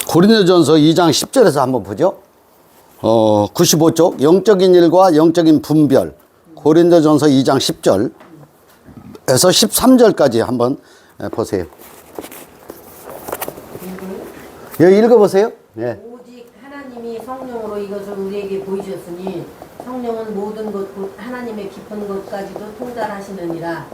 고린도전서 2장 10절에서 한번 보죠. 95쪽 영적인 일과 영적인 분별. 고린도전서 2장 10절에서 13절까지 한번 보세요. 여기 읽어보세요. 네. 오직 하나님이 성령으로 이것을 우리에게 보이셨으니 성령은 모든 것 곧 하나님의 깊은 것까지도 통달하시느니라.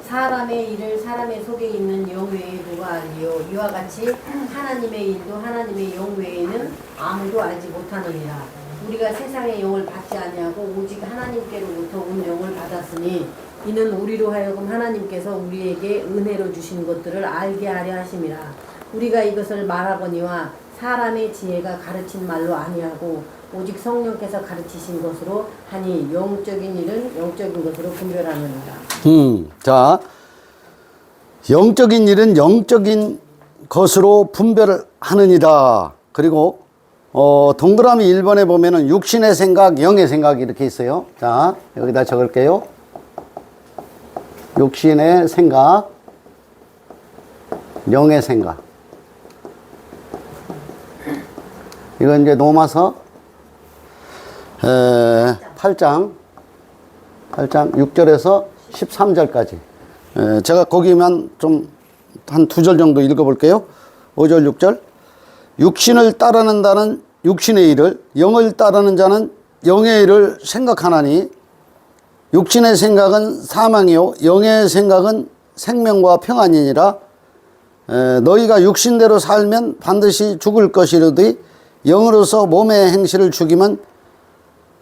사람의 일을 사람의 속에 있는 영 외에 누가 알리요. 이와 같이 하나님의 일도 하나님의 영 외에는 아무도 알지 못하느니라. 우리가 세상의 영을 받지 아니하고 오직 하나님께로부터 온 영을 받았으니 이는 우리로 하여금 하나님께서 우리에게 은혜로 주신 것들을 알게 하려 하심이라. 우리가 이것을 말하거니와 사람의 지혜가 가르친 말로 아니하고 오직 성령께서 가르치신 것으로 하니 영적인 일은 영적인 것으로 분별하느니라. 자, 영적인 일은 영적인 것으로 분별하느니라. 그리고 동그라미 1번에 보면은 육신의 생각, 영의 생각이 이렇게 있어요. 자, 여기다 적을게요. 육신의 생각, 영의 생각. 이건 이제 로마서 8장 6절에서 13절까지. 제가 거기만 좀 한 2절 정도 읽어볼게요. 5절, 6절. 육신을 따르는 자는 육신의 일을, 영을 따르는 자는 영의 일을 생각하나니 육신의 생각은 사망이요 영의 생각은 생명과 평안이니라. 너희가 육신대로 살면 반드시 죽을 것이로되 영으로서 몸의 행실을 죽이면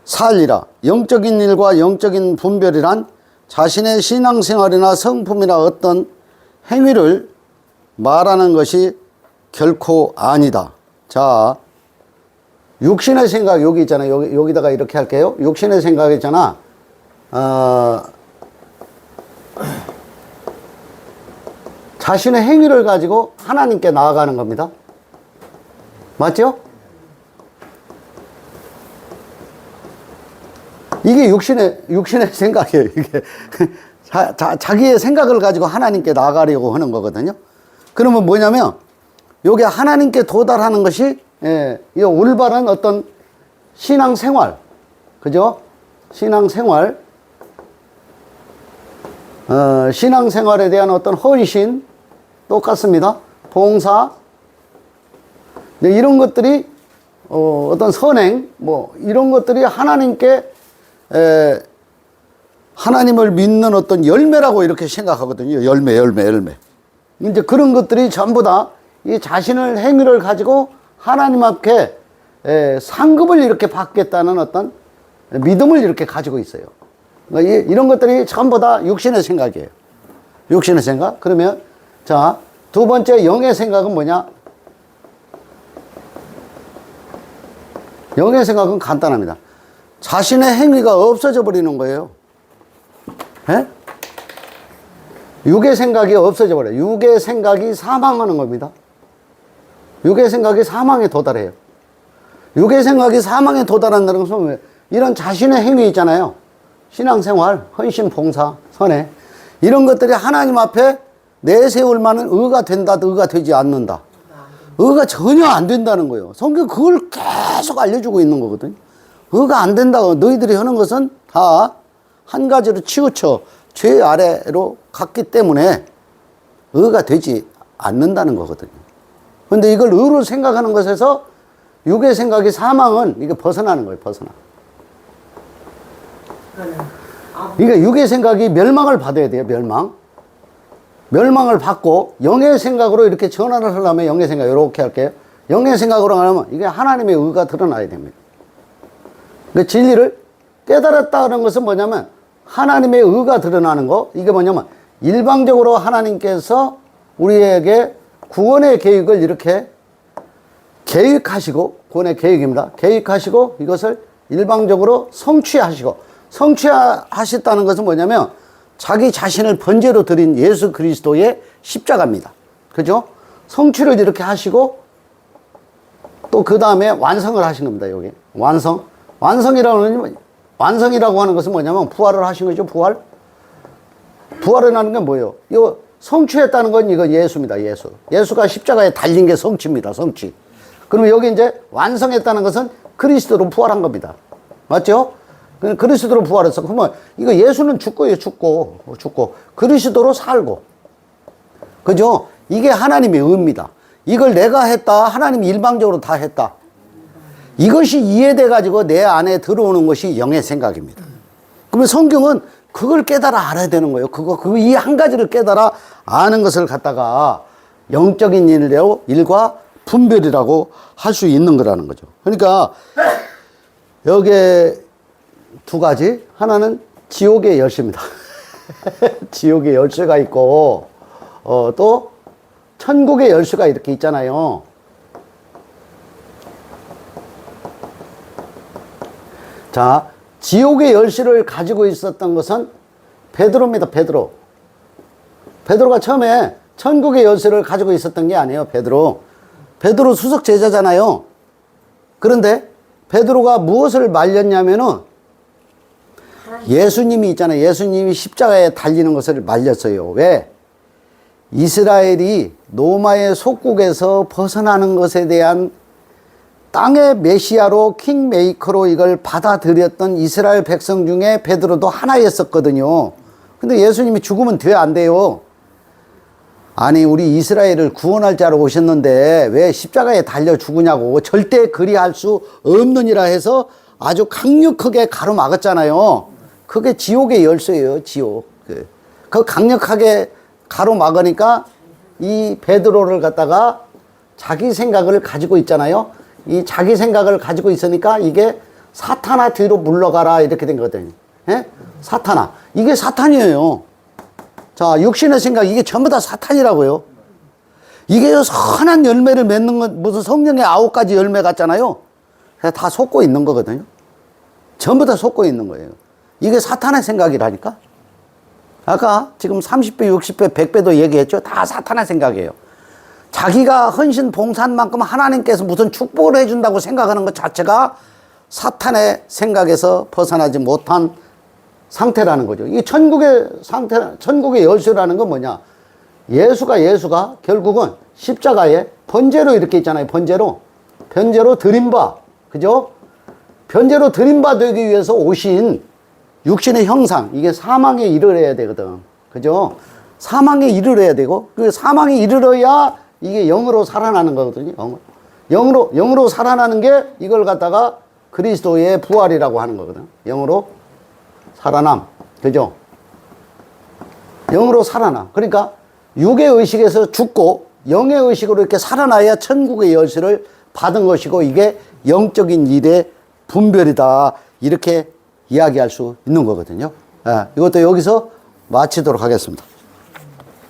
살리라. 영적인 일과 영적인 분별이란 자신의 신앙생활이나 성품이나 어떤 행위를 말하는 것이 결코 아니다. 자, 육신의 생각 여기 있잖아요. 여기다가 이렇게 할게요. 육신의 생각 있잖아. 자신의 행위를 가지고 하나님께 나아가는 겁니다. 맞죠? 이게 육신의 생각이에요. 이게 자기의 생각을 가지고 하나님께 나아가려고 하는 거거든요. 그러면 뭐냐면 요게 하나님께 도달하는 것이 이 올바른 어떤 신앙생활, 그죠? 신앙생활, 신앙생활에 대한 어떤 헌신 똑같습니다. 봉사, 이런 것들이 어떤 선행, 뭐 이런 것들이 하나님께 하나님을 믿는 어떤 열매라고 이렇게 생각하거든요. 열매. 이제 그런 것들이 전부 다 이 자신을 행위를 가지고 하나님 앞에 상급을 이렇게 받겠다는 어떤 믿음을 이렇게 가지고 있어요. 그러니까 이런 것들이 전부 다 육신의 생각이에요. 육신의 생각. 그러면 자, 두 번째 영의 생각은 뭐냐? 영의 생각은 간단합니다. 자신의 행위가 없어져 버리는 거예요. 예? 육의 생각이 없어져 버려요. 육의 생각이 사망하는 겁니다. 육의 생각이 사망에 도달해요. 육의 생각이 사망에 도달한다는 것은 이런 자신의 행위 있잖아요. 신앙생활, 헌신, 봉사, 선해. 이런 것들이 하나님 앞에 내세울 만한 의가 된다, 의가 되지 않는다. 의가 전혀 안 된다는 거예요. 성경 그걸 계속 알려주고 있는 거거든요. 의가 안 된다고. 너희들이 하는 것은 다 한 가지로 치우쳐 죄 아래로 갔기 때문에 의가 되지 않는다는 거거든요. 그런데 이걸 의로 생각하는 것에서 육의 생각이 사망은 이게 벗어나는 거예요. 벗어나. 그러니까 육의 생각이 멸망을 받아야 돼요. 멸망을 받고 영의 생각으로 이렇게 전환을 하려면 영의 생각 이렇게 할게요. 영의 생각으로 하려면 이게 하나님의 의가 드러나야 됩니다. 그 진리를 깨달았다는 것은 뭐냐면 하나님의 의가 드러나는 거. 이게 뭐냐면 일방적으로 하나님께서 우리에게 구원의 계획을 이렇게 계획하시고, 구원의 계획입니다. 계획하시고 이것을 일방적으로 성취하셨다는 것은 뭐냐면 자기 자신을 번제로 드린 예수 그리스도의 십자가입니다. 그죠? 성취를 이렇게 하시고 또 그 다음에 완성을 하신 겁니다. 여기 완성이라고 하는 것은 뭐냐면 부활을 하신 거죠. 부활을 하는 게 뭐예요? 이거 성취했다는 건 이거 예수입니다. 예수가 십자가에 달린 게 성취입니다. 성취. 그러면 여기 이제 완성했다는 것은 그리스도로 부활한 겁니다. 맞죠? 그리스도로 부활했어. 그러면 이거 예수는 죽고요, 죽고. 그리스도로 살고. 그죠? 이게 하나님의 의입니다. 이걸 내가 했다. 하나님이 일방적으로 다 했다. 이것이 이해돼가지고 내 안에 들어오는 것이 영의 생각입니다. 그러면 성경은 그걸 깨달아 알아야 되는 거예요. 이 한 가지를 깨달아 아는 것을 갖다가 영적인 일과 분별이라고 할 수 있는 거라는 거죠. 그러니까 여기에 두 가지. 하나는 지옥의 열쇠입니다. 지옥의 열쇠가 있고, 또 천국의 열쇠가 이렇게 있잖아요. 자, 지옥의 열쇠를 가지고 있었던 것은 베드로입니다. 베드로가 처음에 천국의 열쇠를 가지고 있었던 게 아니에요. 베드로 수석 제자잖아요. 그런데 베드로가 무엇을 말렸냐면은 예수님이 있잖아요. 예수님이 십자가에 달리는 것을 말렸어요. 왜? 이스라엘이 로마의 속국에서 벗어나는 것에 대한 땅의 메시아로 킹메이커로 이걸 받아들였던 이스라엘 백성 중에 베드로도 하나였었거든요. 근데 예수님이 죽으면 돼, 안 돼요? 아니, 우리 이스라엘을 구원할 자로 오셨는데 왜 십자가에 달려 죽으냐고. 절대 그리할 수 없느니라 해서 아주 강력하게 가로막았잖아요. 그게 지옥의 열쇠예요, 지옥. 그 강력하게 가로막으니까 이 베드로를 갖다가 자기 생각을 가지고 있잖아요. 이 자기 생각을 가지고 있으니까 이게 사탄아 뒤로 물러가라 이렇게 된 거거든요. 예? 사탄아. 이게 사탄이에요. 자, 육신의 생각, 이게 전부 다 사탄이라고요. 이게 선한 열매를 맺는 건 무슨 성령의 9가지 열매 같잖아요. 다 속고 있는 거거든요. 전부 다 속고 있는 거예요. 이게 사탄의 생각이라니까. 아까 지금 30배, 60배, 100배도 얘기했죠. 다 사탄의 생각이에요. 자기가 헌신 봉사만큼 하나님께서 무슨 축복을 해준다고 생각하는 것 자체가 사탄의 생각에서 벗어나지 못한 상태라는 거죠. 이 천국의 상태, 천국의 열쇠라는 건 뭐냐? 예수가 결국은 십자가에 번제로 이렇게 있잖아요. 번제로 드림바. 그죠? 번제로 드림바 되기 위해서 오신 육신의 형상. 이게 사망에 이르러야 되거든. 그죠? 사망에 이르러야 되고, 그 사망에 이르러야 이게 영으로 살아나는 거거든요. 영으로 살아나는 게 이걸 갖다가 그리스도의 부활이라고 하는 거거든. 영으로 살아남. 그죠? 영으로 살아나. 그러니까 육의 의식에서 죽고 영의 의식으로 이렇게 살아나야 천국의 열쇠를 받은 것이고 이게 영적인 일의 분별이다. 이렇게 이야기할 수 있는 거거든요. 예, 이것도 여기서 마치도록 하겠습니다.